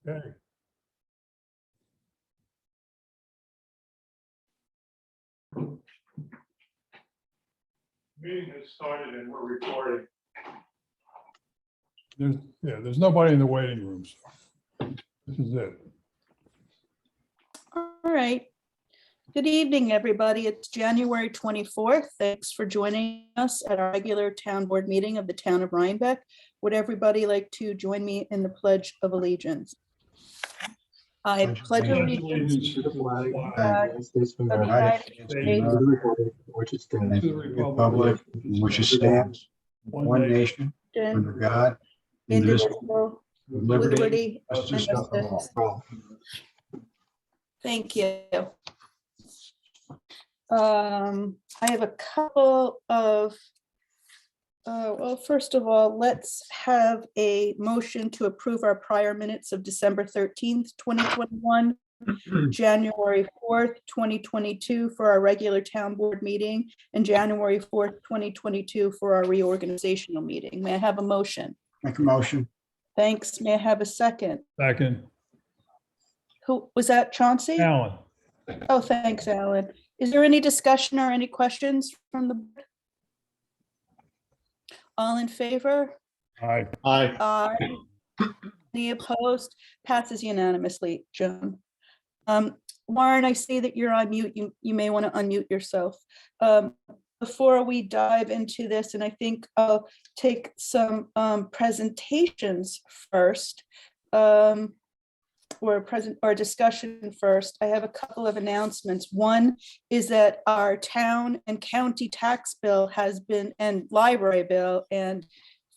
Okay. Meeting has started and we're recording. There's nobody in the waiting room, so this is it. All right. Good evening, everybody. It's January 24th. Thanks for joining us at our regular town board meeting of the town of Rhinebeck. Would everybody like to join me in the Pledge of Allegiance? I pledge allegiance to the flag flag of the of the United States United republic which is stands, to the republic which stands, one nation, under God, indivisible, indivisible, with liberty and justice for justice. all. Thank you. I have a couple of, well, first of all, let's have a motion to approve our prior minutes of December 13th, 2021, January 4th, 2022 for our regular town board meeting, and January 4th, 2022 for our reorganizational meeting. May I have a motion? Make a motion. Thanks. May I have a second? Second, Who was that, Chauncey? Alan. Oh, thanks, Alan. Is there any discussion or any questions from the board? All in favor? Aye. Aye. Any opposed? Passes unanimously, Joan. Warren, I see that you're on mute. You may want to unmute yourself. Before we dive into this, and I think I'll take some presentations first. Or discussion first. I have a couple of announcements. One is that our town and county tax bill has been, and library bill and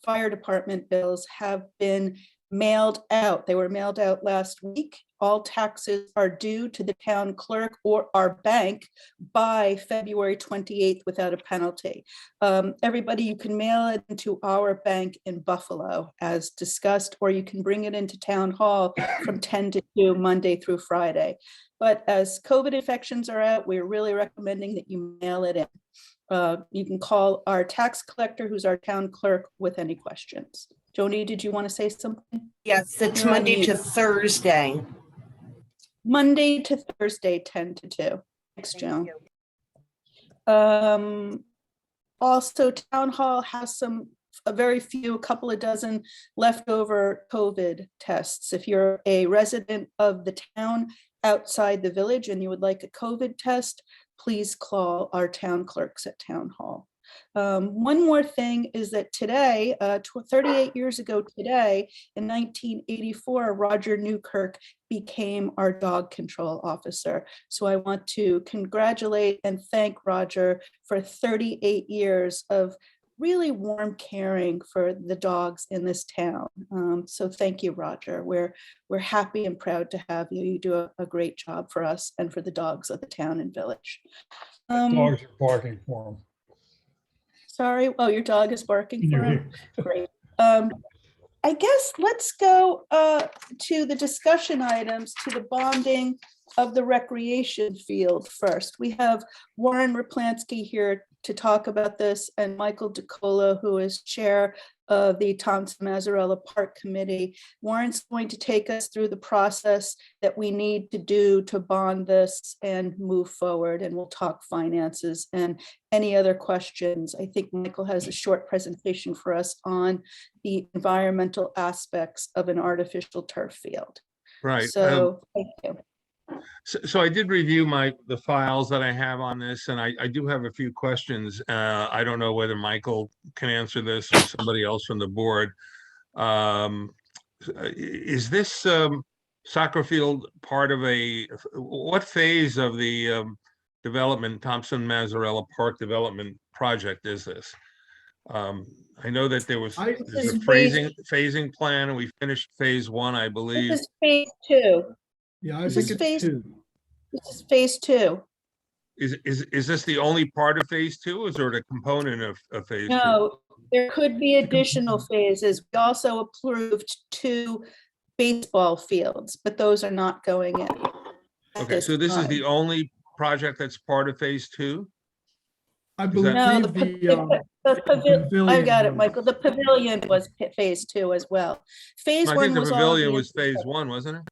fire department bills have been mailed out. They were mailed out last week. All taxes are due to the town clerk or our bank by February 28th without a penalty. Everybody, you can mail it into our bank in Buffalo as discussed, or you can bring it into town hall from 10 to 2 Monday through Friday. But as COVID infections are out, we're really recommending that you mail it in. You can call our tax collector, who's our town clerk, with any questions. Joni, did you want to say something? Yes, it's You're on Monday to mute. Thursday. Monday to Thursday, 10 to 2. Thanks, Joan. Also, town hall has a couple of dozen leftover COVID tests. If you're a resident of the town outside the village and you would like a COVID test, please call our town clerks at town hall. One more thing is that today, 38 years ago today, in 1984, Roger Newkirk became our dog control officer. So I want to congratulate and thank Roger for 38 years of really warm caring for the dogs in this town. So thank you, Roger. We're happy and proud to have you. You do a great job for us and for the dogs of the town and village. Dogs are barking for him. Sorry, oh, your dog is barking for him? Great. I guess let's go to the discussion items, to the bonding of the recreation field first. We have Warren Raplansky here to talk about this, and Michael DiColo, who is chair of the Thompson Mazzarella Park Committee. Warren's going to take us through the process that we need to do to bond this and move forward, and we'll talk finances and any other questions. I think Michael has a short presentation for us on the environmental aspects of an artificial turf field. Right. So, thank you. So I did review the files that I have on this, and I do have a few questions. I don't know whether Michael can answer this or somebody else from the board. Is this soccer field part of what phase of the development, Thompson Mazzarella Park development project is this? I know that there's a phasing plan, and we finished phase 1, I believe. This is phase 2. Yeah, I This think is it's phase- 2. This is phase 2. Is this the only part of phase 2? Is there a component of phase 2? No, there could be additional phases. We also approved 2 baseball fields, but those are not going in. Okay, so this is the only project that's part of phase 2? I Is that- No, believe I got it, was- Michael. The pavilion was phase two as well. Phase I one think the was all of pavilion the was phase infrastructure. one, wasn't it?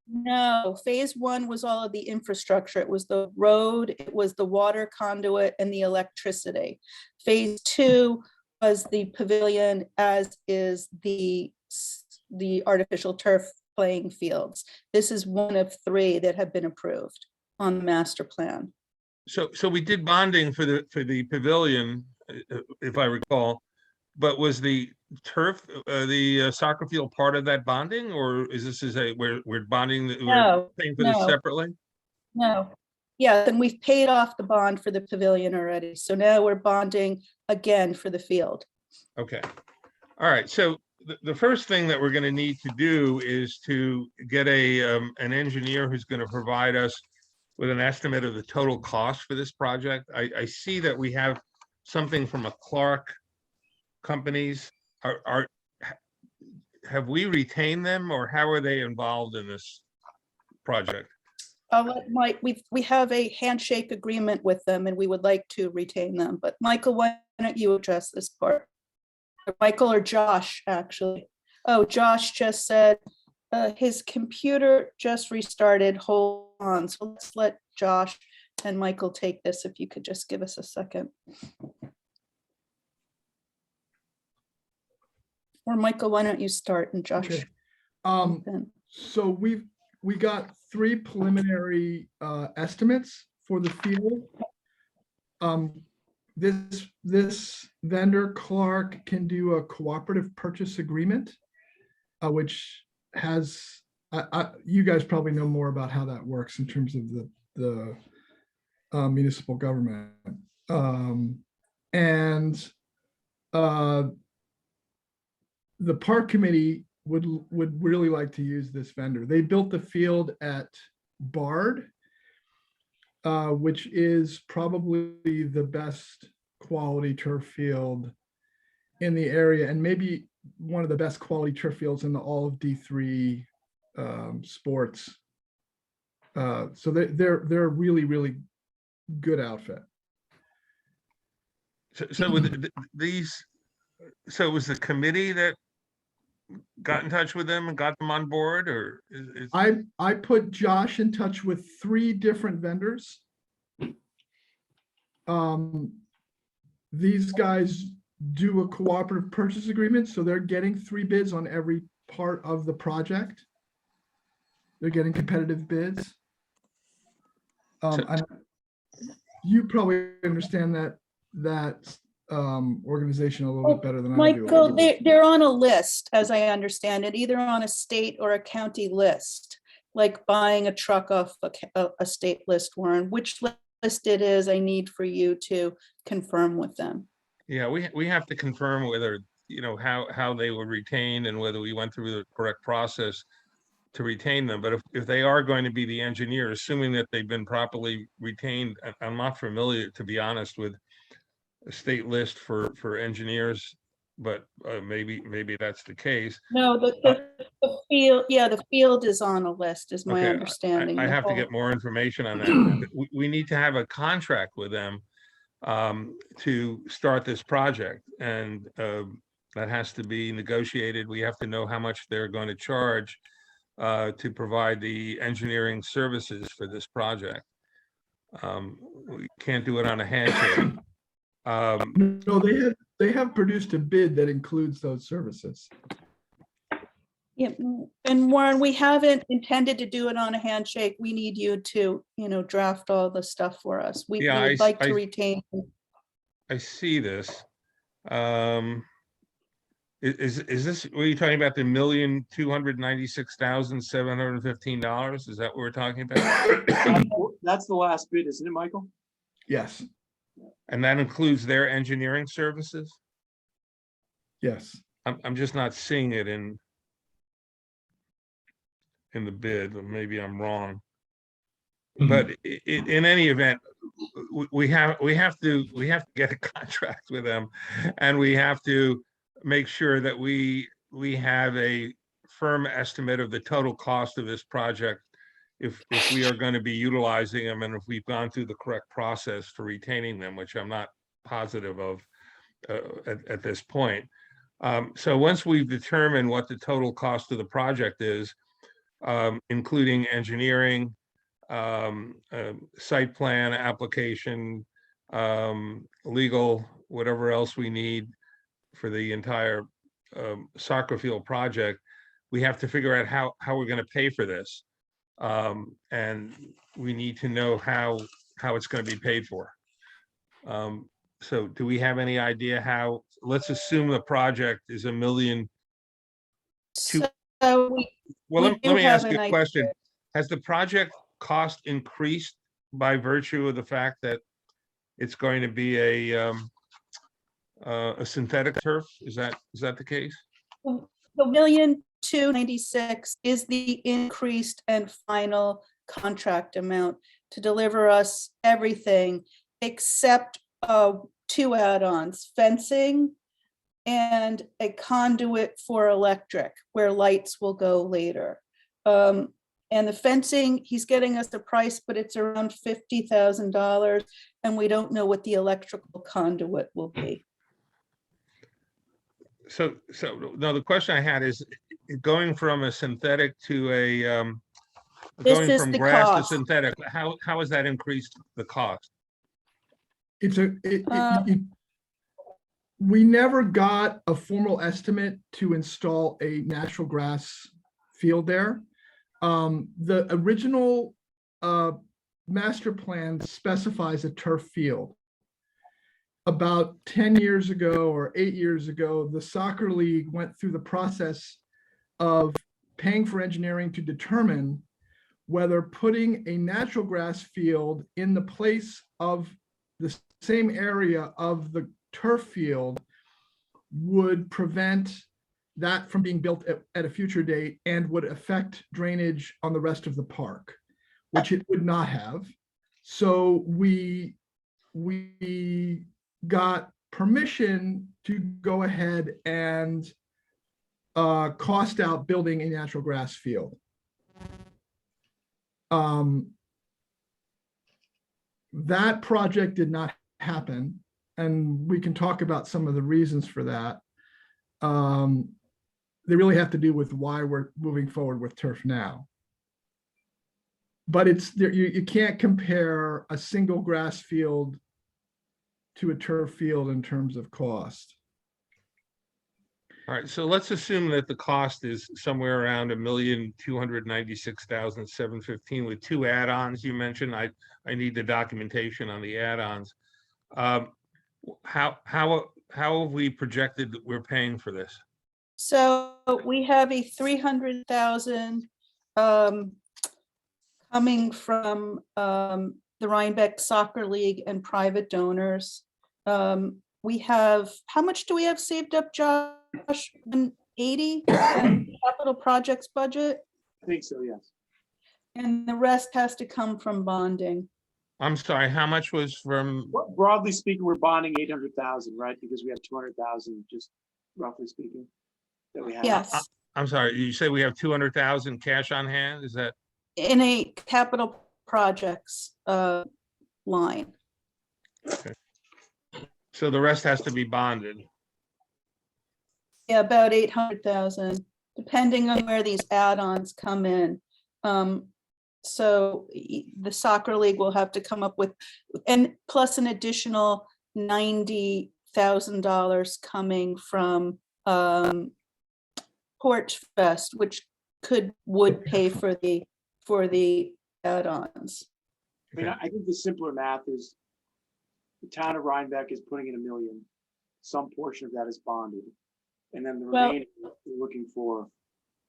No, phase one was all of the infrastructure. It was the road, it was the water conduit and the electricity. Phase two was the pavilion, as is the artificial turf playing fields. This is one of three that have been approved on the master plan. So we did bonding for the pavilion, if I recall, but was the turf, the soccer field part of that bonding, or is this we're bonding, we're No, paying for this no. separately? No. Yeah, then we've paid off the bond for the pavilion already. So now we're bonding again for the field. Okay. All right. So the first thing that we're going to need to do is to get an engineer who's going to provide us with an estimate of the total cost for this project. I see that we have something from a Clark companies. Have we retained them, or how are they involved in this project? Mike, we have a handshake agreement with them and we would like to retain them. But Michael, why don't you address this part? Or Michael or Josh, actually. Oh, Josh just said his computer just restarted. Hold on. So let's let Josh and Michael take this. If you could just give us a second. Or Michael, why don't you start and Josh? Okay. then. So we got 3 preliminary estimates for the field. This vendor, Clark, can do a cooperative purchase agreement, which has, you guys probably know more about how that works in terms of the municipal government. The park committee would really like to use this vendor. They built the field at Bard, which is probably the best quality turf field in the area, and maybe one of the best quality turf fields in the all of D3 sports. So they're a really, really good outfit. So with these, so it was the committee that got in touch with them and got them on board, or is I put Josh in touch with 3 different vendors. These guys do a cooperative purchase agreement, so they're getting 3 bids on every part of the project. They're getting competitive bids. And you probably understand that organization a little bit better than I do. Michael, they're on a list, as I understand it, either on a state or a county list, like buying a truck off a state list, Warren. Which list it is, I need for you to confirm with them. Yeah, we have to confirm whether, how they were retained and whether we went through the correct process to retain them. But if they are going to be the engineer, assuming that they've been properly retained, I'm not familiar, to be honest, with a state list for engineers, but maybe that's the case. No, the field, yeah, the field is on a list, is my Okay, understanding. I The have to whole- get more information on that. We need to have a contract with them to start this project, and that has to be negotiated. We have to know how much they're going to charge to provide the engineering services for this project. We can't do it on a handshake. No, they have produced a bid that includes those services. Yeah, and Warren, we haven't intended to do it on a handshake. We need you to, draft all the stuff for us. We Yeah, would like to retain. I see this. Is this, were you talking about the $1,296,715? Is that what we're talking about? That's the last bid, isn't it, Michael? Yes, And that includes their engineering services? yes. I'm just not seeing it in the bid, but maybe I'm wrong. But in any event, we have to get a contract with them, and we have to make sure that we have a firm estimate of the total cost of this project if we are going to be utilizing them, and if we've gone through the correct process for retaining them, which I'm not positive of at this point. So once we've determined what the total cost of the project is, including engineering, site plan, application, legal, whatever else we need for the entire soccer field project, we have to figure out how we're going to pay for this. And we need to know how it's going to be paid for. So do we have any idea how, let's assume the project is $1 million. So Well, we let do me have ask you an a question. idea. Has the project cost increased by virtue of the fact that it's going to be a synthetic turf? Is that the case? The $1,296,000 is the increased and final contract amount to deliver us everything except 2 add-ons, fencing and a conduit for electric, where lights will go later. And the fencing, he's getting us a price, but it's around $50,000, and we don't know what the electrical conduit will be. So no, the question I had is going from a synthetic to a This going is from the grass to cost. synthetic, how has that increased the cost? We never got a formal estimate to install a natural grass field there. The original master plan specifies a turf field. About 10 years ago or 8 years ago, the soccer league went through the process of paying for engineering to determine whether putting a natural grass field in the place of the same area of the turf field would prevent that from being built at a future date and would affect drainage on the rest of the park, which it would not have. So we got permission to go ahead and cost out building a natural grass field. That project did not happen, and we can talk about some of the reasons for that. They really have to do with why we're moving forward with turf now. But you can't compare a single grass field to a turf field in terms of cost. All right, so let's assume that the cost is somewhere around $1,296,715 with 2 add-ons you mentioned. I need the documentation on the add-ons. How have we projected that we're paying for this? So we have a $300,000 coming from the Rhinebeck Soccer League and private donors. We have, how much do we have saved up, Josh? 180 capital projects budget, I think so, yes. and the rest has to come from bonding. I'm sorry, how much was from, Broadly speaking, we're bonding 800,000, right? Because we have 200,000, just roughly speaking, that we have. Yes, I'm sorry, you say we have 200,000 cash on hand? Is that? in a capital projects line. So the rest has to be bonded. Yeah, about 800,000, depending on where these add-ons come in. So the soccer league will have to come up with, and plus an additional $90,000 coming from Porch Fest, which would pay for the add-ons. I mean, I think the simpler math is the town of Rhinebeck is putting in $1 million. Some portion of that is bonded. And then the Well- remaining, we're looking for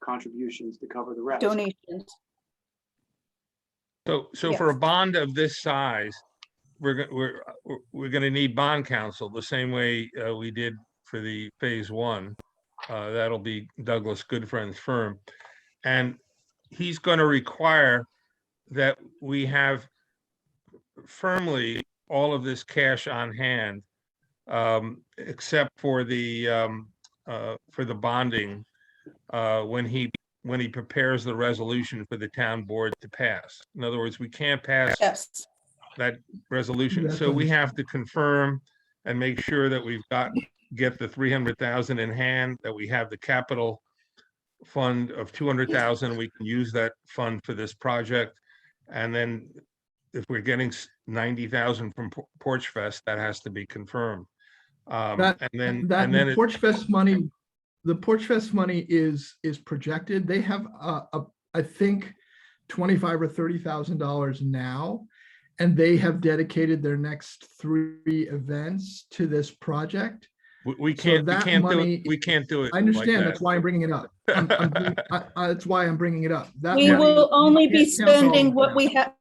contributions to cover the rest. Donations. So for a bond of this size, we're going to need bond counsel the same way we did for the phase 1. That'll be Douglas Goodfriend's firm. And he's going to require that we have firmly all of this cash on hand, except for the bonding when he prepares the resolution for the town board to pass. In other words, we can't pass Yes, that resolution. That's So we have to confirm and make sure that get the 300,000 in hand, that we have the capital fund of 200,000. We can use that fund for this project. And then if we're getting 90,000 from Porch Fest, that has to be confirmed. That and the then Porch Fest money, the Porch Fest money is projected. They have I think $25,000 or $30,000 now, and they have dedicated their next 3 events to this project. we So can't that do it. money- We can't do it. I understand. like That's why I'm bringing it up. That's why I'm bringing it up. That We money- will only be can't count on spending it what now. we have,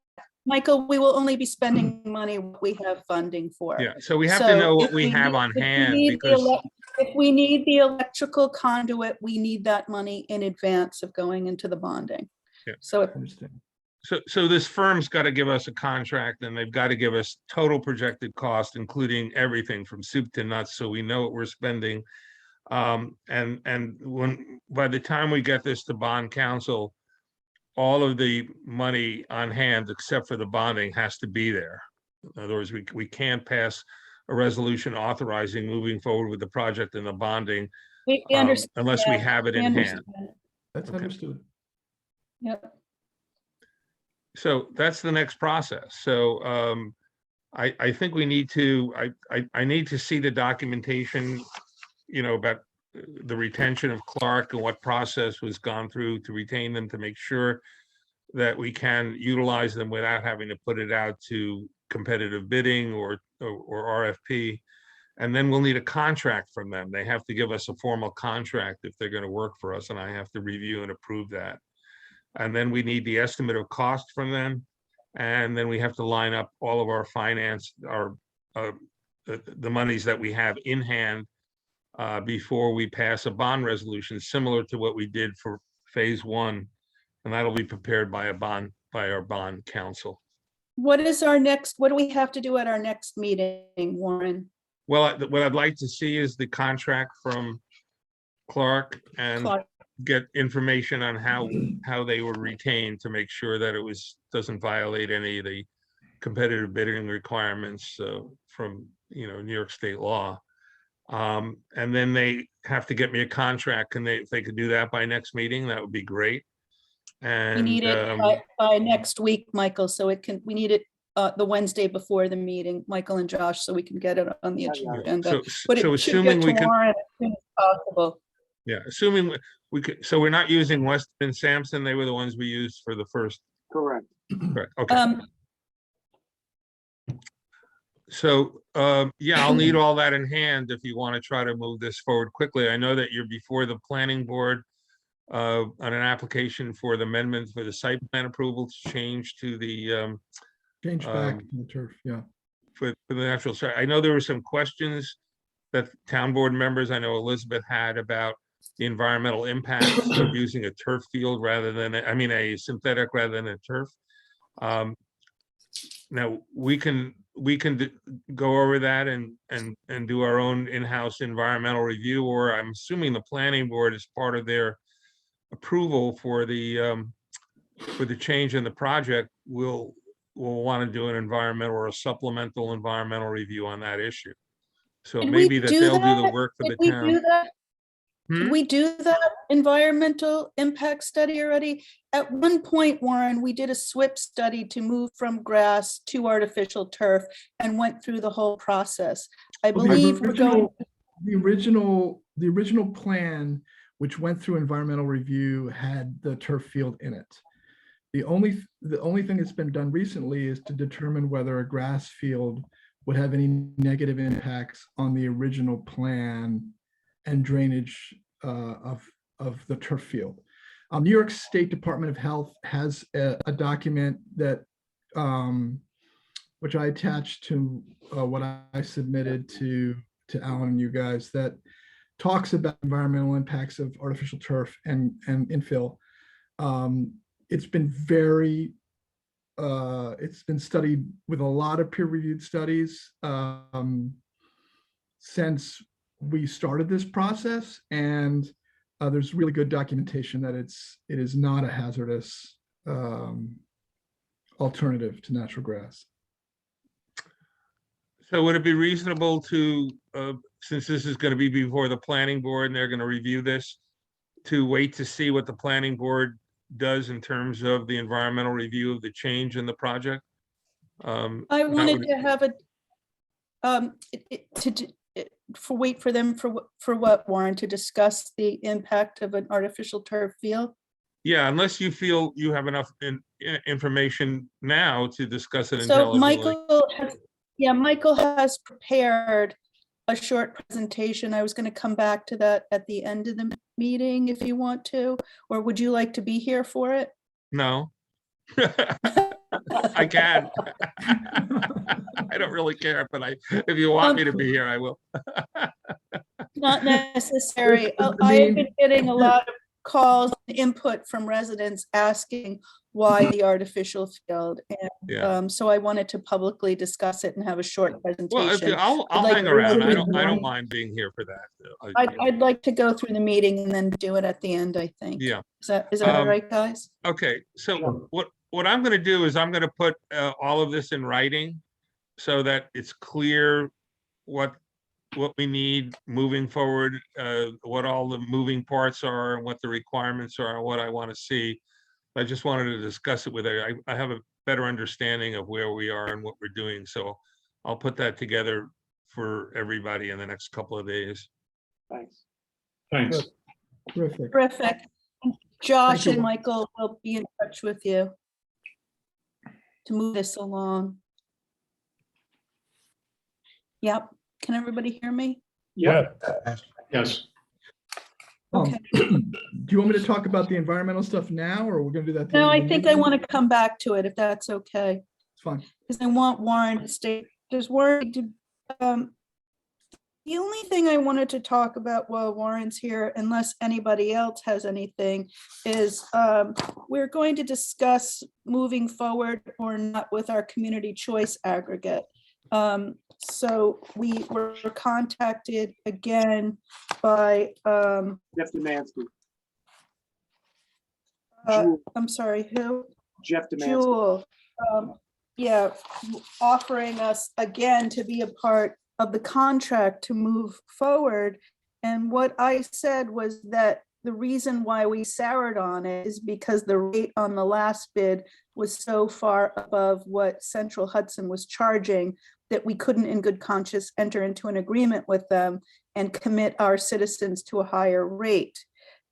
Michael, we will only be spending money we have funding for. Yeah, so we have to So know what if we have need- on if we hand, need the because If we need the electrical conduit, we need that money in advance of going into the bonding. Yeah. So I understand. so this firm's got to give us a contract, and they've got to give us total projected cost, including everything from soup to nuts, so we know what we're spending. And when, by the time we get this to bond council, all of the money on hand, except for the bonding, has to be there. In other words, we can't pass a resolution authorizing moving forward with the project and the bonding we understand. unless we have it We in hand. understand. That's Okay. understood. Yep. So that's the next process. So I think we need to, I need to see the documentation, about the retention of Clark and what process was gone through to retain them, to make sure that we can utilize them without having to put it out to competitive bidding or RFP. And then we'll need a contract from them. They have to give us a formal contract if they're going to work for us, and I have to review and approve that. And then we need the estimate of cost from them. And then we have to line up all of our finance, the monies that we have in hand before we pass a bond resolution, similar to what we did for phase 1. And that'll be prepared by our bond council. What do we have to do at our next meeting, Warren? Well, what I'd like to see is the contract from Clark and Clark? get information on how they were retained, to make sure that it doesn't violate any of the competitive bidding requirements from New York state law. And then they have to get me a contract. If they could do that by next meeting, that would be great. We And need it by next week, Michael, so we need it the Wednesday before the meeting, Michael and Josh, so we can get it on the agenda. But so it should assuming get we to can, Warren as soon as possible. yeah, assuming we could, so we're not using Weston and Sampson. They were the ones we used for the first. Correct. Correct. Okay. So, yeah, I'll need all that in hand if you want to try to move this forward quickly. I know that you're before the planning board on an application for the amendment for the site plan approval to change to the Change back to the turf, yeah. for the natural site. I know there were some questions that town board members, I know Elizabeth, had about the environmental impacts of using a turf field rather than, a synthetic rather than a turf. Now we can go over that and do our own in-house environmental review, or I'm assuming the planning board, is part of their approval for the change in the project, will want to do an environmental or a supplemental environmental review on that issue. So Did maybe we that do they'll do the that? work for Did the we town. do that? Hmm? Did we do that environmental impact study already? At one point, Warren, we did a SWIP study to move from grass to artificial turf and went through the whole process. I Well, believe we're going. The original plan, which went through environmental review, had the turf field in it. The only thing that's been done recently is to determine whether a grass field would have any negative impacts on the original plan and drainage of the turf field. New York State Department of Health has a document that which I attached to what I submitted to Alan and you guys, that talks about environmental impacts of artificial turf and infill. It's been it's been studied with a lot of peer-reviewed studies since we started this process, and there's really good documentation that it is not a hazardous alternative to natural grass. So would it be reasonable to, since this is going to be before the planning board and they're going to review this, to wait to see what the planning board does in terms of the environmental review of the change in the project? I That wanted would- to have a, wait for them for what, Warren, to discuss the impact of an artificial turf field? Yeah, unless you feel you have enough information now to discuss it So intelligently. Michael has prepared a short presentation. I was going to come back to that at the end of the meeting if you want to, or would you like to be here for it? No. I can. I don't really care, but if you want me to be here, I will. Not necessary. I I have mean- been getting a lot of calls, and input from residents asking why the artificial field. Yeah. And so I wanted to publicly discuss it and have a short Well, presentation. I'll I'd like hang to around. go I through don't the- mind being here for that. I'd like to go through the meeting and then do it at the end, I think. Yeah. Is that all Um, right, guys? Okay, so Sure. what I'm gonna do is I'm gonna put all of this in writing so that it's clear what we need moving forward, what all the moving parts are, and what the requirements are, and what I want to see. I just wanted to discuss it with you. I have a better understanding of where we are and what we're doing, so I'll put that together for everybody in the next couple of days. Thanks. Thanks. Terrific. Terrific. Josh you. and Michael will be in touch with you to move this along. Yep. Can everybody hear me? Yeah, Yes. yes. Okay. Do you want me to talk about the environmental stuff now, or we're gonna do that? at the No, end I of the think I meeting? want to come back to it if that's okay. It's fine. Because I want Warren to stay, there's Warren to, the only thing I wanted to talk about while Warren's here, unless anybody else has anything, is we're going to discuss moving forward or not with our community choice aggregate. So we were contacted again by, Jeff Demansky. uh, I'm sorry, who? Jeff Demansky. Jewel, yeah, offering us again to be a part of the contract to move forward. And what I said was that the reason why we soured on it is because the rate on the last bid was so far above what Central Hudson was charging that we couldn't in good conscience enter into an agreement with them and commit our citizens to a higher rate.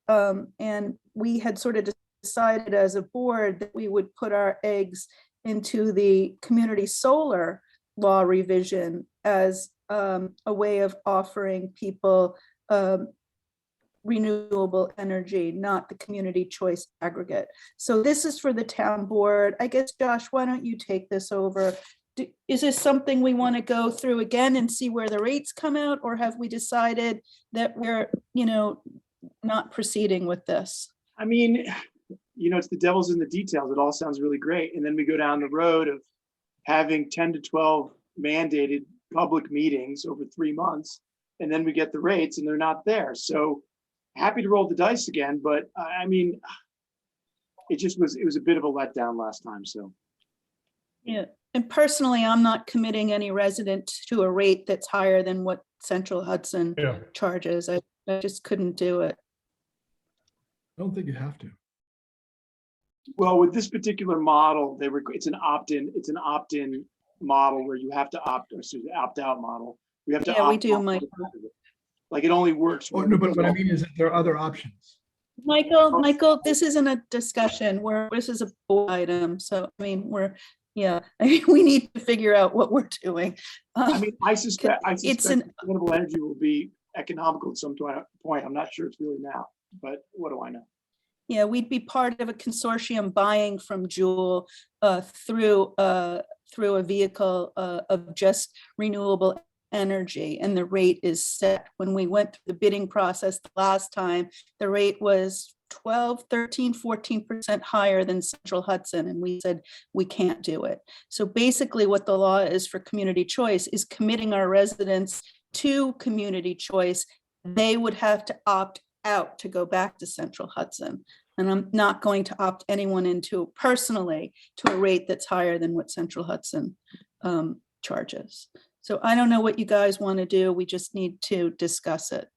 And we had sort of decided as a board that we would put our eggs into the community solar law revision as a way of offering people renewable energy, not the community choice aggregate. So this is for the town board. I guess, Josh, why don't you take this over? Is this something we want to go through again and see where the rates come out, or have we decided that we're, not proceeding with this? I mean, it's the devil's in the details. It all sounds really great. And then we go down the road of having 10 to 12 mandated public meetings over 3 months. And then we get the rates and they're not there. So happy to roll the dice again, but I mean, it was a bit of a letdown last time. So. Yeah, and personally, I'm not committing any resident to a rate that's higher than what Central Hudson Yeah. charges. I just couldn't do it. I don't think you have to. Well, with this particular model, it's an opt-in model where you have to opt-out model. We have to. Yeah, we opt do, out. Mike. Like it only works. Oh, no, but what I mean is that there are other options. Michael, this isn't a discussion this is a board item. So, I mean, we need to figure out what we're doing. I mean, I suspect it's renewable energy will be economical at some point. I'm not sure it's really now, but what do I know? Yeah, we'd be part of a consortium buying from Jewel through a vehicle of just renewable energy, and the rate is set. When we went through the bidding process the last time, the rate was 12, 13, 14% higher than Central Hudson, and we said we can't do it. So basically what the law is for community choice is committing our residents to community choice. They would have to opt out to go back to Central Hudson. And I'm not going to opt anyone into personally to a rate that's higher than what Central Hudson charges. So I don't know what you guys want to do. We just need to discuss it.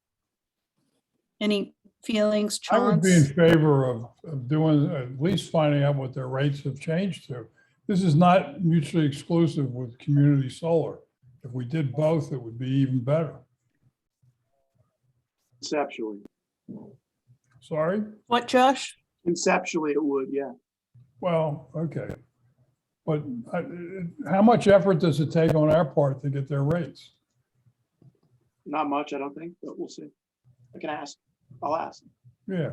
Any feelings, I would be in Chance? favor of doing, at least finding out what their rates have changed to. This is not mutually exclusive with community solar. If we did both, it would be even better. Conceptually. Sorry? What, Josh? Conceptually, it would, yeah. Well, okay. But how much effort does it take on our part to get their rates? Not much, I don't think, but we'll see. I can ask. I'll ask. Yeah.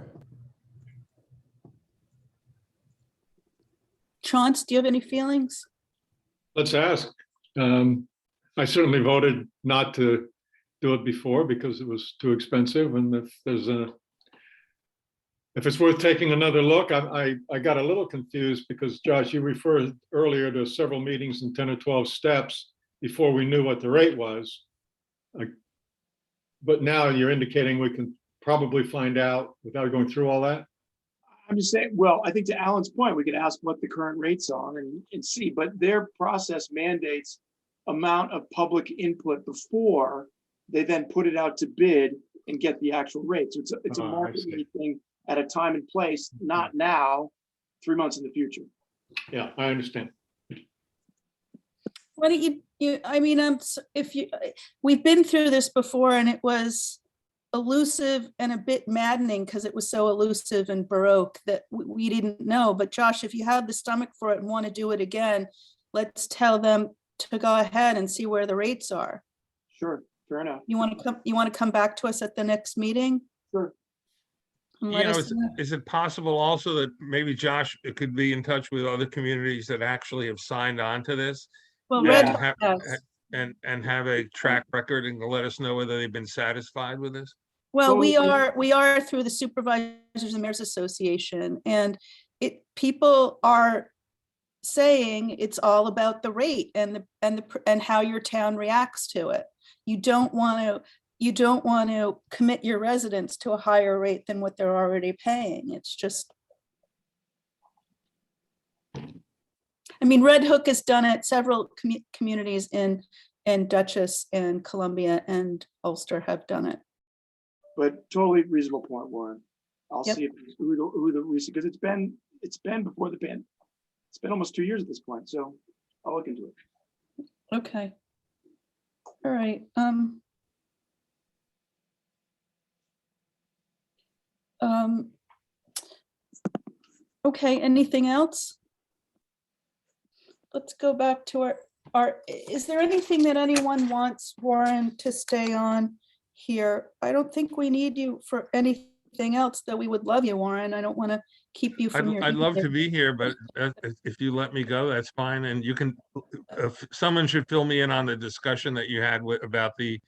Chance, do you have any feelings? Let's ask. I certainly voted not to do it before because it was too expensive. And if it's worth taking another look, I got a little confused because Josh, you referred earlier to several meetings and 10 or 12 steps before we knew what the rate was. But now you're indicating we can probably find out without going through all that. I'm just saying, well, I think to Alan's point, we could ask what the current rates are and see, but their process mandates amount of public input before they then put it out to bid and get the actual rate. So it's a I market see. thing at a time and place, not now, 3 months in the future. Yeah, I understand. Why don't you, I mean, we've been through this before and it was elusive and a bit maddening because it was so elusive and baroque that we didn't know. But Josh, if you have the stomach for it and want to do it again, let's tell them to go ahead and see where the rates are. Sure, fair enough. You want to come back to us at the next meeting? Sure. And You let know, us know. is it possible also that maybe Josh could be in touch with other communities that actually have signed on to this? Well, Yeah. Red and Hook have- does. And have a track record and let us know whether they've been satisfied with this? Well, we Totally. are through the Supervisors and Mayors Association, and people are saying it's all about the rate and how your town reacts to it. You don't want to commit your residents to a higher rate than what they're already paying. It's just. I mean, Red Hook has done it. Several communities in Dutchess and Columbia and Ulster have done it. But totally reasonable point, Warren. I'll Yep. see who the recent, because it's been before the ban. It's been almost 2 years at this point, so I'll look into it. Okay. All right. Okay, anything else? Let's go back to is there anything that anyone wants Warren to stay on here? I don't think we need you for anything else, though we would love you, Warren. I don't want to keep you from your. I'd love to evening. be here, but if you let me go, that's fine. And you can, someone should fill me in on the discussion that you had about the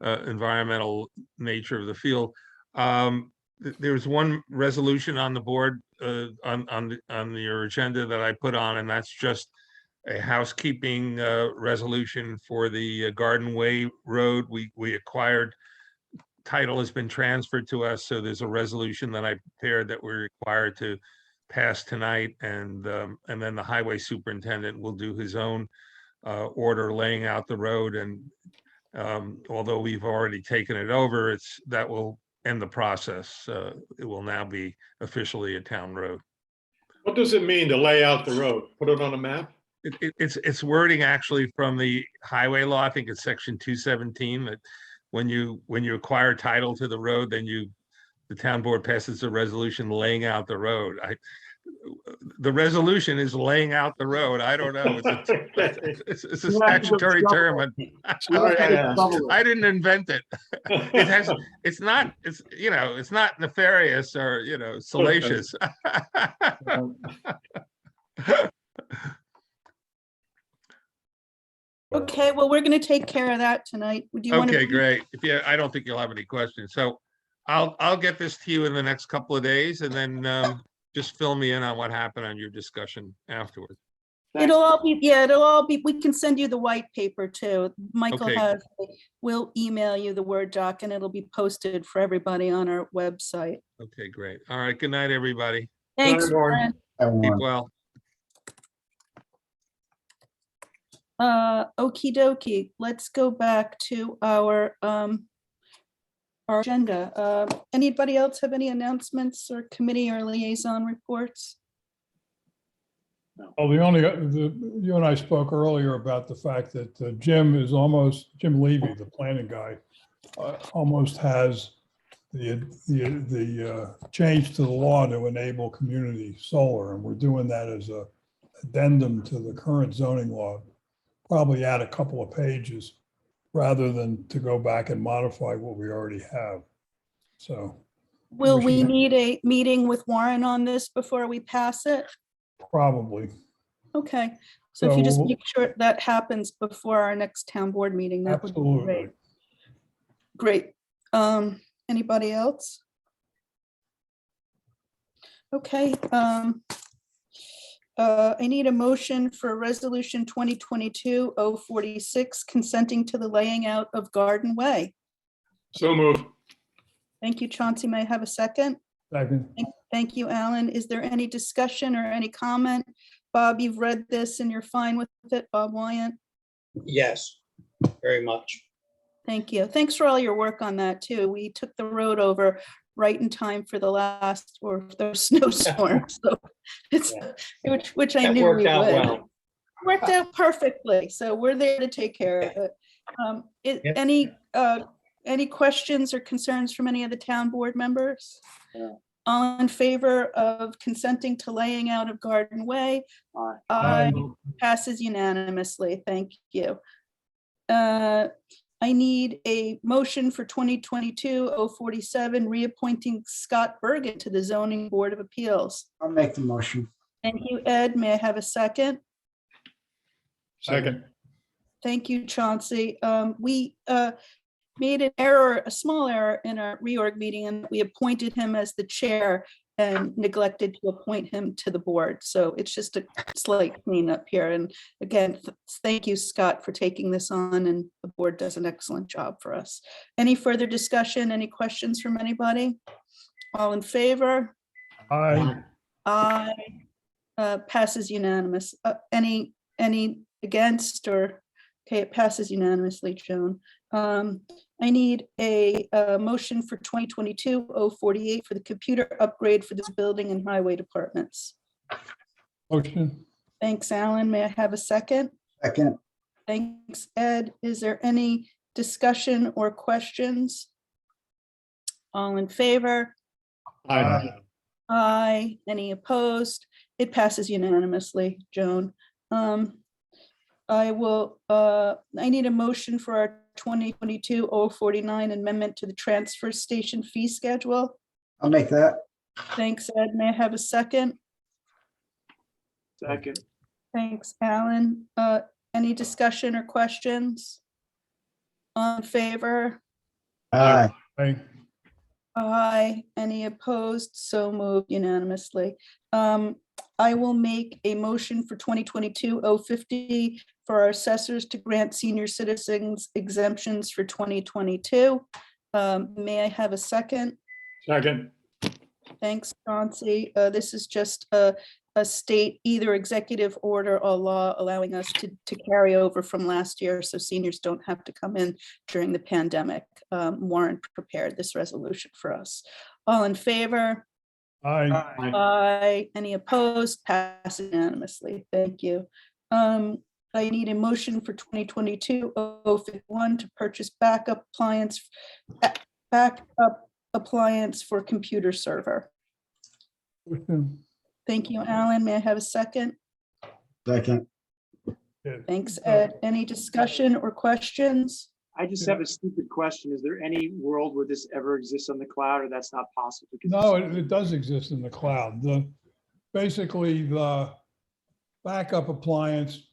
environmental nature of the field. There's one resolution on the board on your agenda that I put on, and that's just a housekeeping resolution for the Garden Way Road. We acquired, title has been transferred to us, so there's a resolution that I prepared that we're required to pass tonight, and then the highway superintendent will do his own order laying out the road, and although we've already taken it over, that will end the process. It will now be officially a town road. What does it mean to lay out the road? Put it on a map? It's wording actually from the highway law. I think it's section 217, that when you acquire title to the road, then the town board passes a resolution laying out the road. The resolution is laying out the road. I don't know. It's a statutory term. Sorry, I asked. I didn't invent it. It's not nefarious or, salacious. Okay, well, we're going to take care of that tonight. Do you want Okay, to? great. I don't think you'll have any questions. So I'll get this to you in the next couple of days, and then just fill me in on what happened on your discussion afterwards. It'll all be, we can send you the white paper too. Michael Okay. we'll email you the Word doc and it'll be posted for everybody on our website. Okay, great. All right. Good night, everybody. Thanks, Warren. Warren. Everyone. Keep well. Okey dokey, let's go back to our agenda. Anybody else have any announcements or committee or liaison reports? Oh, you and I spoke earlier about the fact that Jim Levy, the planning guy, almost has the change to the law to enable community solar, and we're doing that as a addendum to the current zoning law. Probably add a couple of pages rather than to go back and modify what we already have. So Will We we should- need a meeting with Warren on this before we pass it? probably. Okay, so if you just So- make sure that happens before our next town board meeting, that would be Absolutely. great. Great. Anybody else? Okay, I need a motion for resolution 2022-046 consenting to the laying out of Garden Way. So move. Thank you, Chauncey. May I have a second? Second. Thank you, Alan. Is there any discussion or any comment? Bob, you've read this and you're fine with it, Bob Wyant? Yes, very much. Thank you. Thanks for all your work on that too. We took the road over right in time for the last or the snowstorm. So it's, which I That knew worked we out would. well. Worked out perfectly. So we're there to take care of it. Yep. Any questions or concerns from any of the town board members? No. All in favor of consenting to laying out of Garden Way? Aye. Aye. Passes unanimously. Thank you. I need a motion for 2022-047, reappointing Scott Bergen to the Zoning Board of Appeals. I'll make the motion. Thank you, Ed. May I have a second? Second. Thank you, Chauncey. We made an error, a small error in our reorg meeting, and we appointed him as the chair and neglected to appoint him to the board. So it's just a slight cleanup here. And again, thank you, Scott, for taking this on, and the board does an excellent job for us. Any further discussion, any questions from anybody? All in favor? Aye. Aye. Passes unanimous. Any against or, okay, it passes unanimously, Joan. I need a motion for 2022-048 for the computer upgrade for the building and highway departments. Motion. Thanks, Alan. May I have a second? Second. Thanks, Ed. Is there any discussion or questions? All in favor? Aye. Aye. Any opposed? It passes unanimously, Joan. I need a motion for our 2022-049 amendment to the transfer station fee schedule. I'll make that. Thanks, Ed. May I have a second? Second. Thanks, Alan. Any discussion or questions? All in favor? Aye. Aye. Aye. Any opposed? So moved unanimously. I will make a motion for 2022-050 for our assessors to grant senior citizens exemptions for 2022. May I have a second? Second. Thanks, Chauncey. This is just a state either executive order or law allowing us to carry over from last year, so seniors don't have to come in during the pandemic. Warren prepared this resolution for us. All in favor? Aye. Aye. Any opposed? Pass unanimously. Thank you. I need a motion for 2022-051 to purchase backup appliance for computer server. Motion. Thank you, Alan. May I have a second? Second. Thanks, Ed. Any discussion or questions? I just have a stupid question. Is there any world where this ever exists on the cloud, or that's not possible? Because No, it does exist in the cloud. Basically, the backup appliance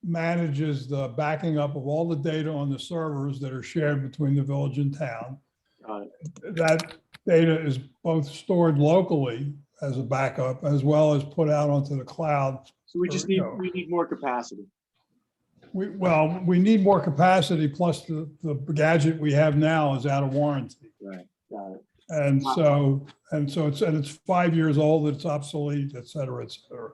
manages the backing up of all the data on the servers that are shared between the village and town. Got it. That data is both stored locally as a backup as well as put out onto the cloud. So we just Or, you need, know, we need more capacity. We need more capacity, plus the gadget we have now is out of warranty. Right. Got it. And so it's 5 years old, it's obsolete, et cetera, et cetera.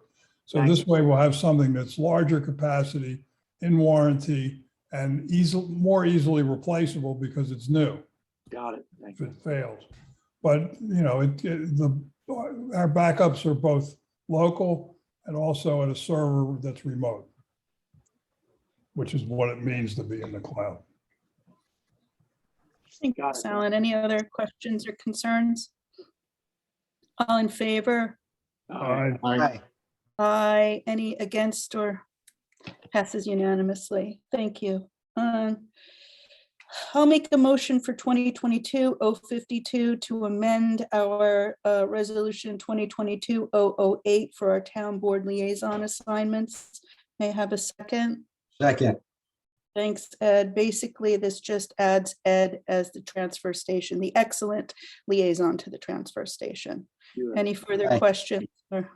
So Thank this way we'll have something that's larger capacity in warranty, and more easily replaceable because it's new Got it. Thank if you. it fails. But, you know, our backups are both local and also at a server that's remote, which is what it means to be in the cloud. Thank you, Got it. Alan. Any other questions or concerns? All in favor? Aye. Aye. Aye. Any against or passes unanimously? Thank you. I'll make the motion for 2022-052 to amend our resolution 2022-008 for our town board liaison assignments. May I have a second? Second. Thanks, Ed. Basically, this just adds Ed as the transfer station, the excellent liaison to the transfer station. Any further Aye. questions? Or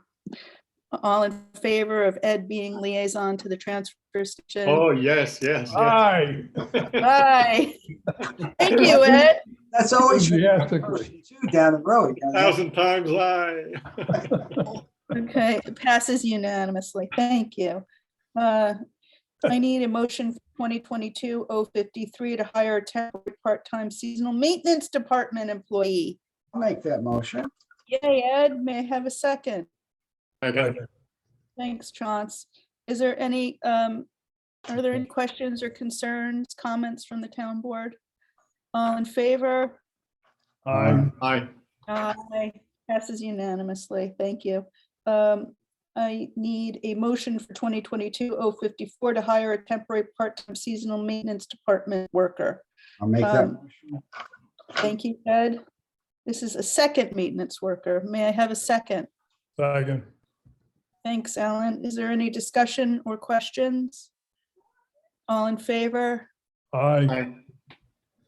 all in favor of Ed being liaison to the transfer station? Oh, yes, yes, yes. Aye. Aye. Thank you, Ed. That's always Enthusiastically. two down the road. 1,000 times aye. Okay, it passes unanimously. Thank you. I need a motion for 2022-053 to hire a temporary part-time seasonal maintenance department employee. I'll make that motion. Yay, Ed. May I have a second? Okay. Thanks, Chauncey. Is there any, are there any questions or concerns, comments from the town board? All in favor? Aye. Aye. Aye. Passes unanimously. Thank you. I need a motion for 2022-054 to hire a temporary part-time seasonal maintenance department worker. I'll make that Um, motion. Thank you, Ed. This is a second maintenance worker. May I have a second? Second. Thanks, Alan. Is there any discussion or questions? All in favor? Aye. Aye.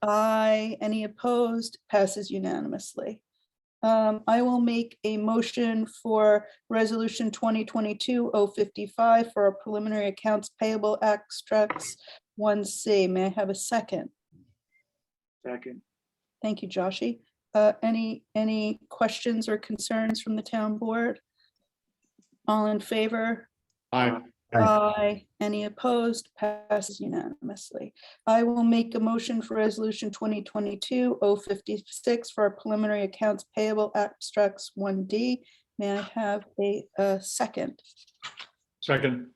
Aye. Any opposed? Passes unanimously. I will make a motion for resolution 2022-055 for our preliminary accounts payable extracts 1C. May I have a second? Second. Thank you, Joshi. Any questions or concerns from the town board? All in favor? Aye. Aye. Any opposed? Passes unanimously. I will make a motion for resolution 2022-056 for our preliminary accounts payable abstracts 1D. May I have a second? Second.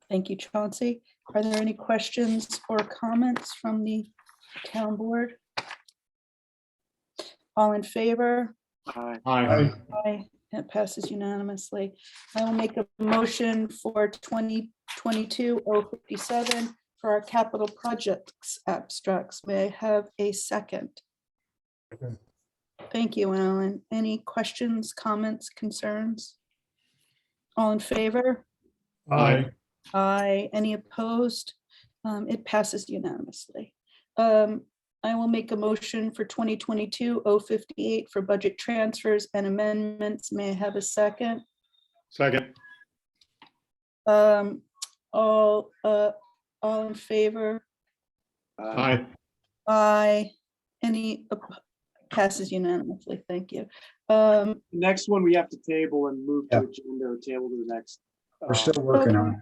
Thank you, Chauncey. Are there any questions or comments from the town board? All in favor? Aye. Aye. Aye. It passes unanimously. I will make a motion for 2022-057 for our capital projects abstracts. May I have a second? Second. Thank you, Alan. Any questions, comments, concerns? All in favor? Aye. Aye. Any opposed? It passes unanimously. I will make a motion for 2022-058 for budget transfers and amendments. May I have a second? Second. All in favor? Aye. Aye. Any passes unanimously. Thank you. Next one, we have to table and move to Yeah. agenda or table to the next. We're still working on it.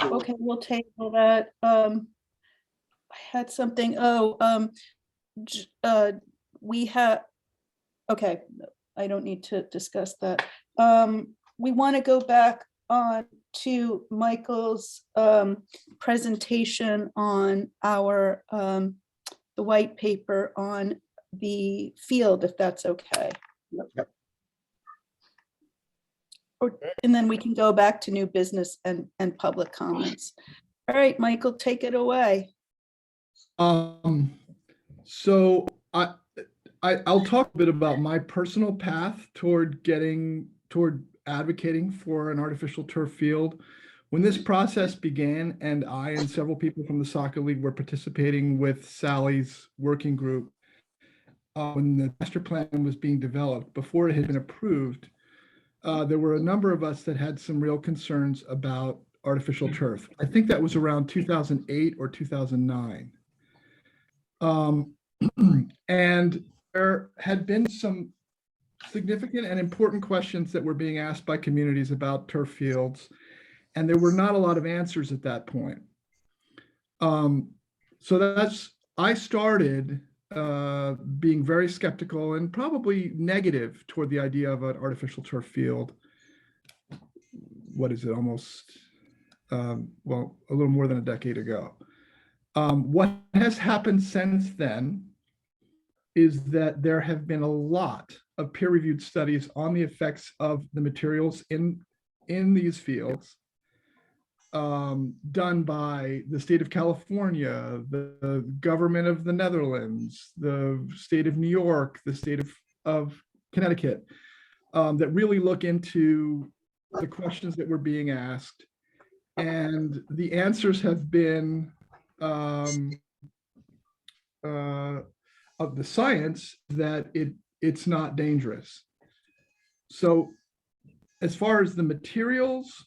Okay, we'll table that. I had something, we have, okay, I don't need to discuss that. We want to go back on to Michael's presentation on our, the white paper on the field, if that's okay. Yep. And then we can go back to new business and public comments. All right, Michael, take it away. So I'll talk a bit about my personal path toward advocating for an artificial turf field. When this process began and I and several people from the soccer league were participating with Sally's working group, when the master plan was being developed, before it had been approved, there were a number of us that had some real concerns about artificial turf. I think that was around 2008 or 2009. And there had been some significant and important questions that were being asked by communities about turf fields, and there were not a lot of answers at that point. So I started being very skeptical and probably negative toward the idea of an artificial turf field. What is it, almost, well, a little more than a decade ago. What has happened since then is that there have been a lot of peer-reviewed studies on the effects of the materials in these fields, done by the state of California, the government of the Netherlands, the state of New York, the state of Connecticut, that really look into the questions that were being asked. And the answers have been of the science that it's not dangerous. So as far as the materials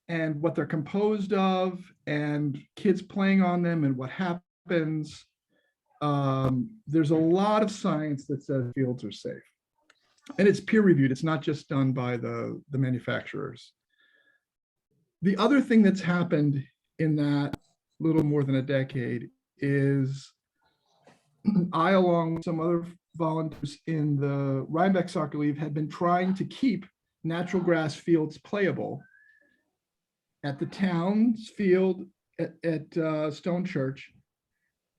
and what they're composed of and kids playing on them and what happens, there's a lot of science that says fields are safe. And it's peer reviewed. It's not just done by the manufacturers. The other thing that's happened in that little more than a decade is I, along with some other volunteers in the Rhinebeck Soccer League, had been trying to keep natural grass fields playable at the town's field at Stone Church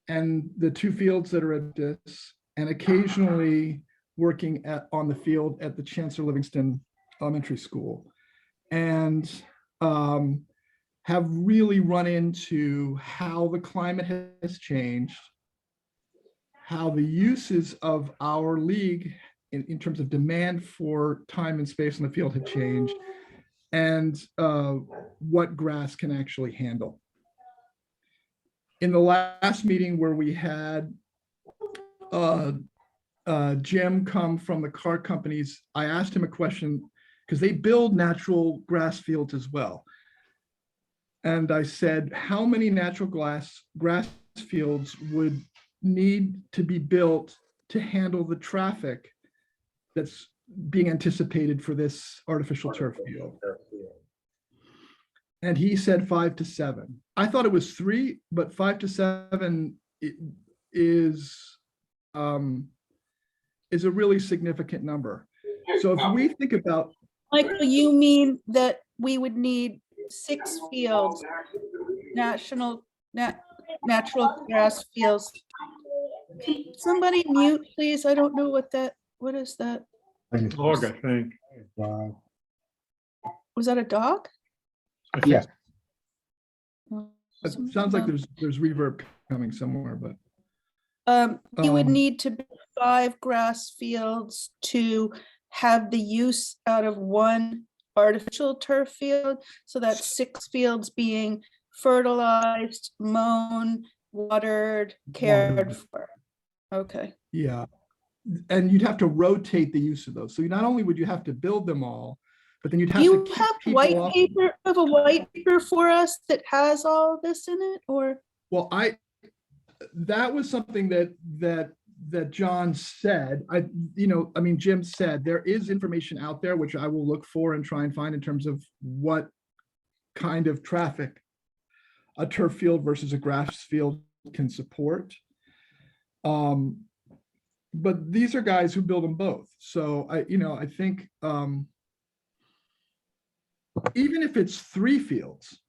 and the two fields that are at this, and occasionally working on the field at the Chancellor Livingston Elementary School, and have really run into how the climate has changed, how the uses of our league in terms of demand for time and space on the field have changed, and what grass can actually handle. In the last meeting where we had Jim come from the car companies, I asked him a question because they build natural grass fields as well. And I said, how many natural grass fields would need to be built to handle the traffic that's being anticipated for this artificial turf field? And he said 5 to 7. I thought it was 3, but 5 to 7 is a really significant number. So if we think about, Michael, you mean that we would need 6 fields, natural grass fields? Can somebody mute, please? I don't know what is that? Dog, I think. Was that a dog? I think Yes. it sounds like there's reverb coming somewhere, but. You would need to build 5 grass fields to have the use out of 1 artificial turf field. So that's 6 fields being fertilized, mown, watered, cared for. Okay. Yeah, and you'd have to rotate the use of those. So not only would you have to build them all, but then you'd have to You keep have people off. a white paper for us that has all this in it, or? Well, that was something that John said. Jim said there is information out there which I will look for and try and find in terms of what kind of traffic a turf field versus a grass field can support. But these are guys who build them both. So I think even if it's 3 fields,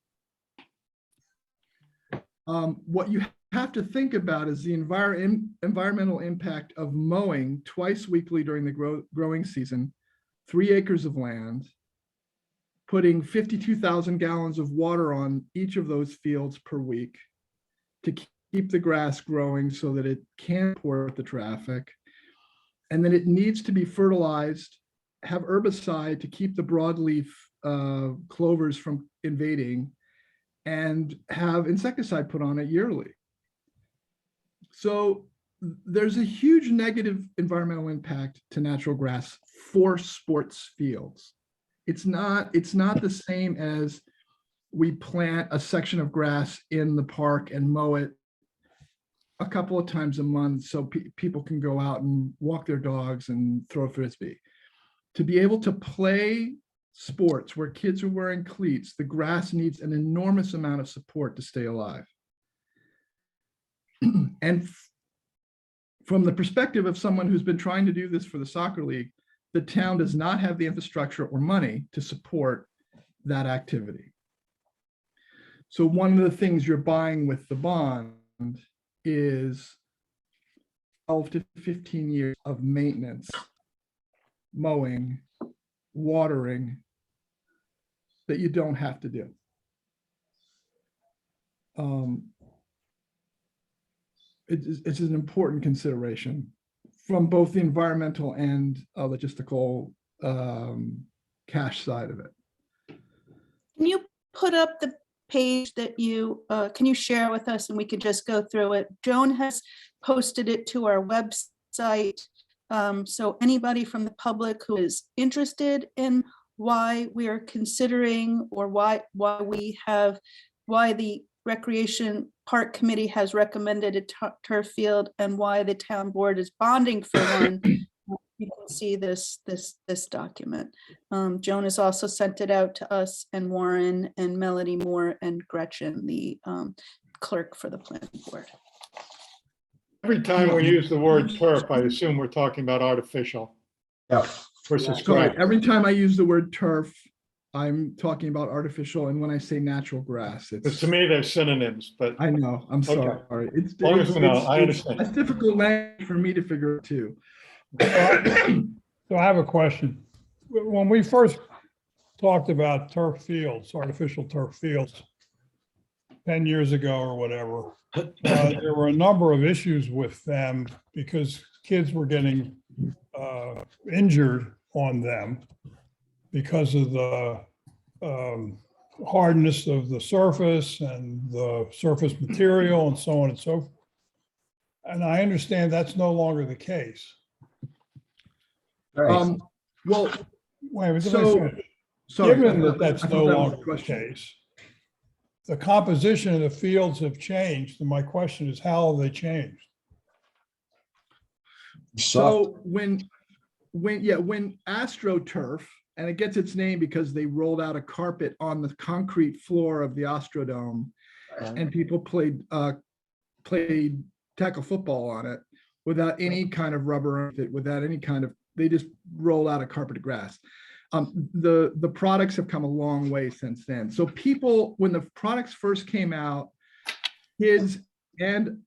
what you have to think about is the environmental impact of mowing twice weekly during the growing season, 3 acres of land, putting 52,000 gallons of water on each of those fields per week to keep the grass growing so that it can support the traffic. And then it needs to be fertilized, have herbicide to keep the broadleaf clovers from invading, and have insecticide put on it yearly. So there's a huge negative environmental impact to natural grass for sports fields. It's not the same as we plant a section of grass in the park and mow it a couple of times a month so people can go out and walk their dogs and throw a frisbee. To be able to play sports where kids are wearing cleats, the grass needs an enormous amount of support to stay alive. And from the perspective of someone who's been trying to do this for the soccer league, the town does not have the infrastructure or money to support that activity. So one of the things you're buying with the bond is 12 to 15 years of maintenance, mowing, watering that you don't have to do. It's an important consideration from both the environmental and logistical cash side of it. Can you put up the page that you, can you share with us and we could just go through it? Joan has posted it to our website. So anybody from the public who is interested in why we are considering or why the Recreation Park Committee has recommended a turf field and why the town board is bonding for one, you can see this document. Joan has also sent it out to us and Warren and Melody Moore and Gretchen, the clerk for the planning board. Every time we use the word turf, I assume we're talking about artificial Yeah. versus Sorry, grass. every time I use the word turf, I'm talking about artificial, and when I say natural grass, Because it's, to me, they're synonyms, but I know, I'm Okay. sorry. It's, As long as we know, I it's understand. a difficult language for me to figure out too. So I have a question. When we first talked about turf fields, artificial turf fields, 10 years ago or whatever, there were a number of issues with them because kids were getting injured on them because of the hardness of the surface and the surface material and so on and so forth. And I understand that's no longer the case. Right. Well, Wait a minute, let me so, finish. sorry. Given I that that's thought no that was longer the the question. case, the composition of the fields have changed, and my question is, how have they changed? Soft. So when AstroTurf, and it gets its name because they rolled out a carpet on the concrete floor of the Astrodome, and people played tackle football on it without any kind of rubber, without any kind of, they just roll out a carpet of grass. The products have come a long way since then. So people, when the products first came out, kids and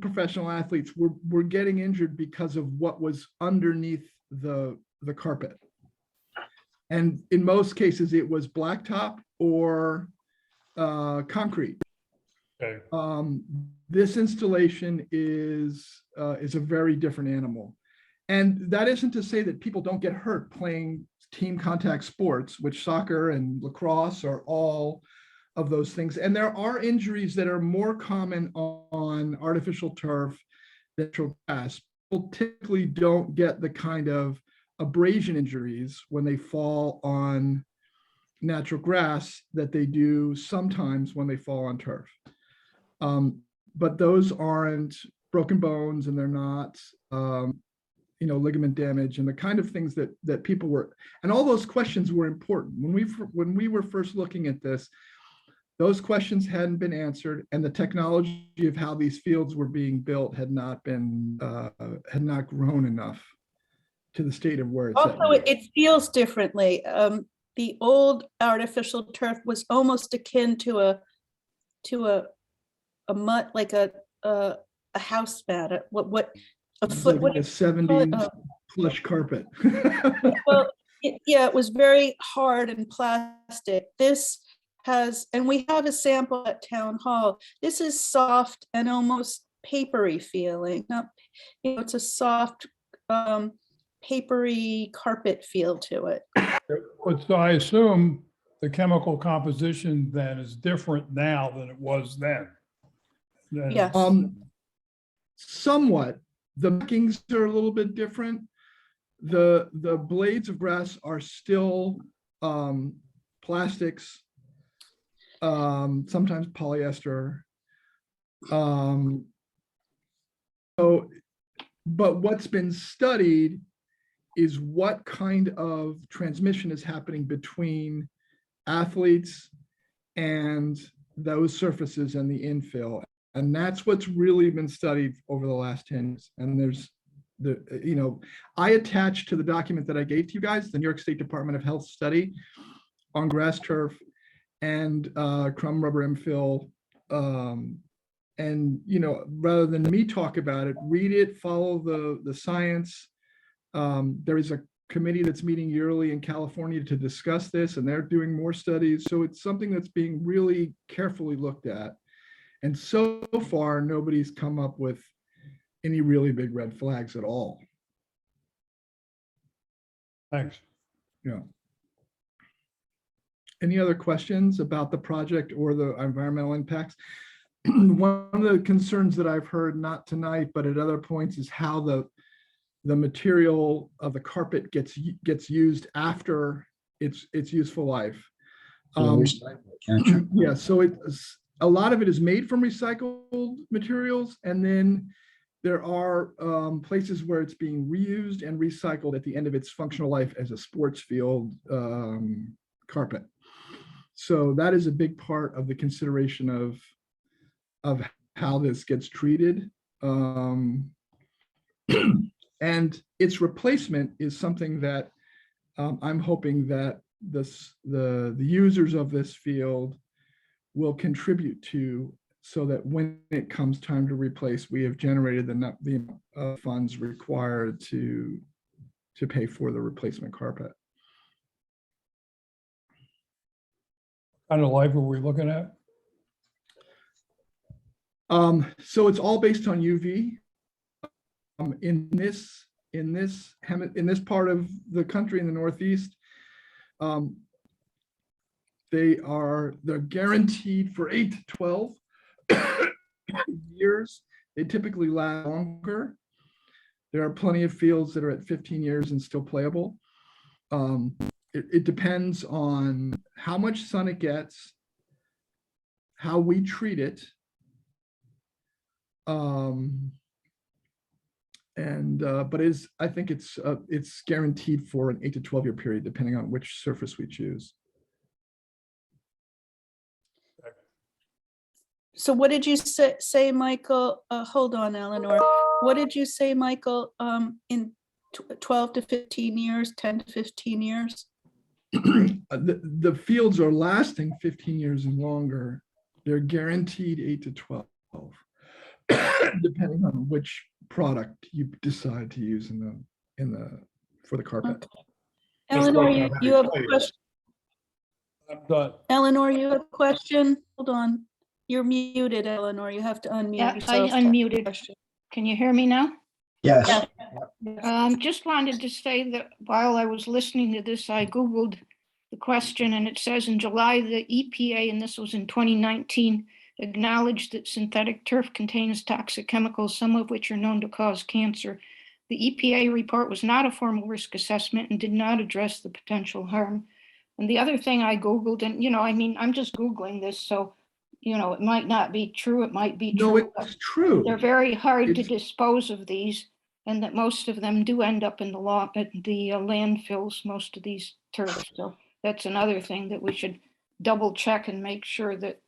professional athletes were getting injured because of what was underneath the carpet. And in most cases, it was blacktop or concrete. Okay. This installation is a very different animal. And that isn't to say that people don't get hurt playing team contact sports, which soccer and lacrosse are all of those things. And there are injuries that are more common on artificial turf than natural grass. People typically don't get the kind of abrasion injuries when they fall on natural grass that they do sometimes when they fall on turf. But those aren't broken bones, and they're not ligament damage, and the kind of things that people were, and all those questions were important. When we were first looking at this, those questions hadn't been answered, and the technology of how these fields were being built had not grown enough to the state of where it's at. Also, it feels differently. The old artificial turf was almost akin to a mud, like a house mat. What a It's foot? like a 70s plush carpet. Well, yeah, it was very hard and plastic. This has, and we have a sample at Town Hall. This is soft and almost papery feeling. Not, it's a soft, papery carpet feel to it. But so I assume the chemical composition then is different now than it was then. Yes. Somewhat. The markings are a little bit different. The blades of grass are still plastics, sometimes polyester. But what's been studied is what kind of transmission is happening between athletes and those surfaces and the infill. And that's what's really been studied over the last 10 years. And there's I attached to the document that I gave to you guys, the New York State Department of Health study on grass turf and crumb rubber infill. And, rather than me talk about it, read it, follow the science. There is a committee that's meeting yearly in California to discuss this, and they're doing more studies. So it's something that's being really carefully looked at. And so far, nobody's come up with any really big red flags at all. Thanks. Yeah. Any other questions about the project or the environmental impacts? One of the concerns that I've heard, not tonight, but at other points, is how the material of the carpet gets used after its useful life. Yeah, so a lot of it is made from recycled materials, and then there are places where it's being reused and recycled at the end of its functional life as a sports field carpet. So that is a big part of the consideration of how this gets treated. And its replacement is something that I'm hoping that the users of this field will contribute to, so that when it comes time to replace, we have generated the funds required to pay for the replacement carpet. What kind of life are we looking at? So it's all based on UV. In this part of the country, in the Northeast, they're guaranteed for 8 to 12 years. They typically last longer. There are plenty of fields that are at 15 years and still playable. It depends on how much sun it gets, how we treat it, but I think it's guaranteed for an 8 to 12 year period, depending on which surface we choose. So what did you say, Michael? Hold on, Eleanor. What did you say, Michael? In 12 to 15 years, 10 to 15 years? The fields are lasting 15 years and longer. They're guaranteed 8 to 12, depending on which product you decide to use for the carpet. Okay. Eleanor, you have a question? I'm done. Eleanor, you have a question? Hold on. You're muted, Eleanor. You have to unmute Yeah, I yourself. to ask a unmuted. question. Can you hear me now? Yes. Just wanted to say that while I was listening to this, I Googled the question, and it says in July, the EPA, and this was in 2019, acknowledged that synthetic turf contains toxic chemicals, some of which are known to cause cancer. The EPA report was not a formal risk assessment and did not address the potential harm. And the other thing I Googled, and I'm just Googling this, so it might not be true, it might be No, true. it's true. They're very hard to It's- dispose of these, and that most of them do end up in the landfills, most of these turfs. So that's another thing that we should double check and make sure that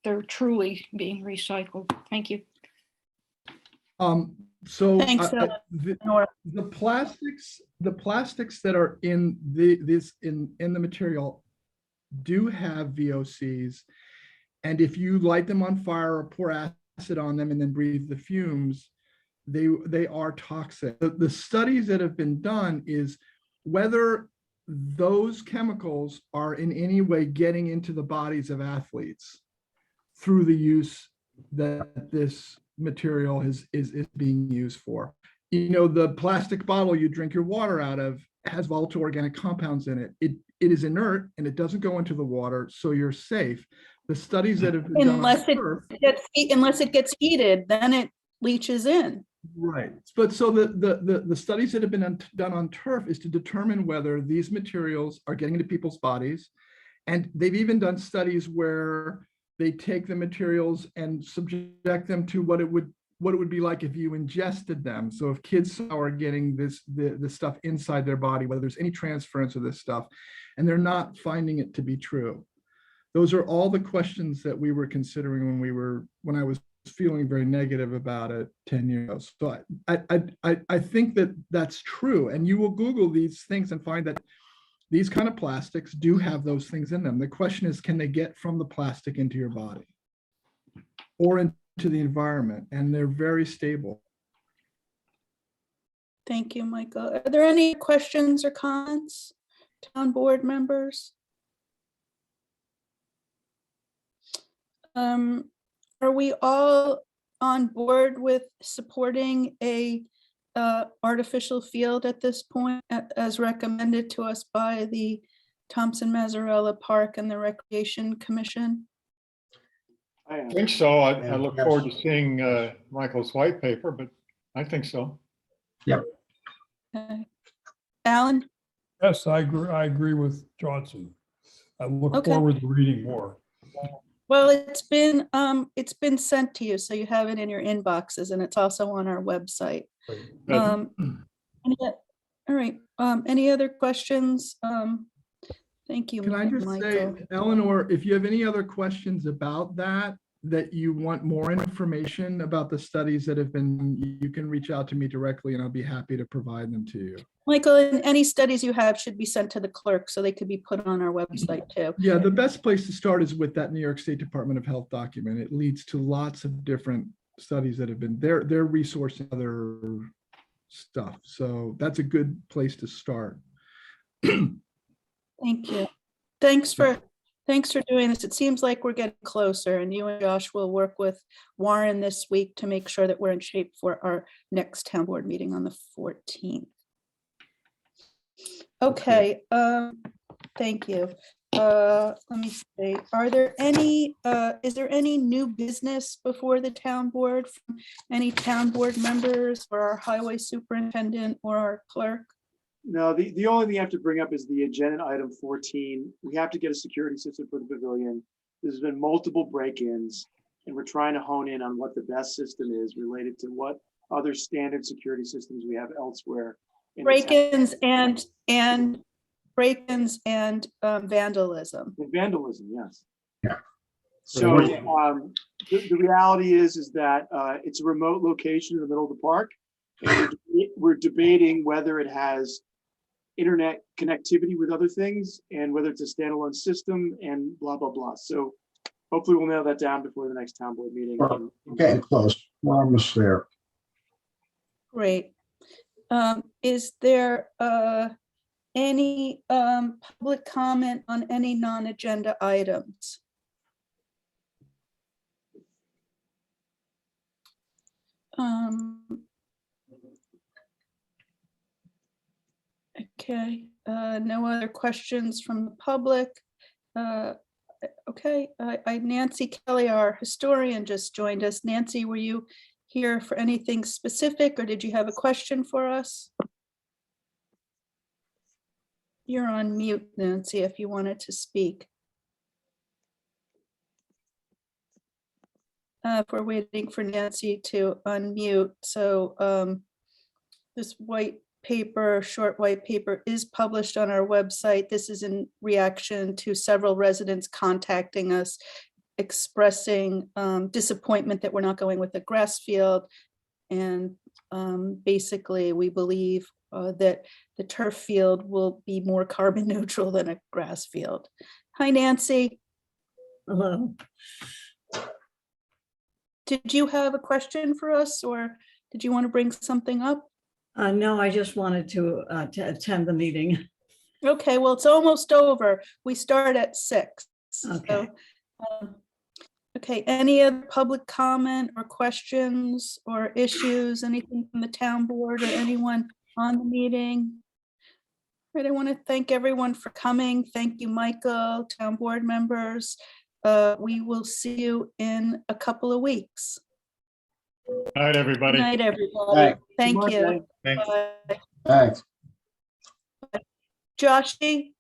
they're truly being recycled. Thank you. So Thanks, Eleanor. the plastics that are in the material do have VOCs, and if you light them on fire or pour acid on them and then breathe the fumes, they are toxic. The studies that have been done is whether those chemicals are in any way getting into the bodies of athletes through the use that this material is being used for. The plastic bottle you drink your water out of has volatile organic compounds in it. It is inert and it doesn't go into the water, so you're safe. The studies that have been Unless done it gets heated, then it leaches in. right. But so the studies that have been done on turf is to determine whether these materials are getting into people's bodies. And they've even done studies where they take the materials and subject them to what it would be like if you ingested them. So if kids are getting the stuff inside their body, whether there's any transference of this stuff, and they're not finding it to be true. Those are all the questions that we were considering when I was feeling very negative about it 10 years ago. So I think that that's true. And you will Google these things and find that these kind of plastics do have those things in them. The question is, can they get from the plastic into your body or into the environment? And they're very stable. Thank you, Michael. Are there any questions or comments, town board members? Are we all on board with supporting a artificial field at this point, as recommended to us by the Thompson Mazzarella Park and the Recreation Commission? I think so. I Yeah, look yes. forward to seeing Michael's white paper, but I think so. Okay. Alan? Yes, I agree with Johnson. I look Okay. forward to reading more. Well, it's been sent to you, so you have it in your inboxes, and it's also on our website. Good. All right, any other questions? Thank you, Can I just say, Michael. Eleanor, if you have any other questions about that you want more information about the studies that have been, you can reach out to me directly and I'll be happy to provide them to you. Michael, and any studies you have should be sent to the clerk so they could be put on our website too. Yeah, the best place to start is with that New York State Department of Health document. It leads to lots of different studies that have been, they're resourcing other stuff. So that's a good place to start. Thank you. Thanks for doing this. It seems like we're getting closer, and you and Josh will work with Warren this week to make sure that we're in shape for our next town board meeting on the 14th. Okay, thank you. Let me see, are there any, is there any new business before the town board from any town board members or our highway superintendent or our clerk? No, the only thing I have to bring up is the agenda item 14. We have to get a security system for the pavilion. There's been multiple break-ins, and we're trying to hone in on what the best system is related to what other standard security systems we have elsewhere. in the town. Break-ins and vandalism. And vandalism, yes. Yeah. So the reality is that it's a remote location in the middle of the park. And we're debating whether it has internet connectivity with other things and whether it's a standalone system and blah, blah, blah. So hopefully we'll nail that down before the next town board meeting. Well, we're getting close. We're almost there. Great. Is there any public comment on any non-agenda items? Okay, no other questions from the public. Okay, Nancy Kelly, our historian, just joined us. Nancy, were you here for anything specific, or did you have a question for us? You're on mute, Nancy, if you wanted to speak. We're waiting for Nancy to unmute. So this white paper, short white paper, is published on our website. This is in reaction to several residents contacting us, expressing disappointment that we're not going with a grass field. And basically, we believe that the turf field will be more carbon neutral than a grass field. Hi, Nancy. Hello. Did you have a question for us, or did you want to bring something up? No, I just wanted to attend the meeting. Okay, well, it's almost over. We start at 6. Okay. So, okay, any other public comment or questions or issues, anything from the town board or anyone on the meeting? Right, I want to thank everyone for coming. Thank you, Michael, town board members. We will see you in a couple of weeks. All right, everybody. Good night, everybody. Right. Thank Good you. night. Thanks. Bye. Thanks. Joshy?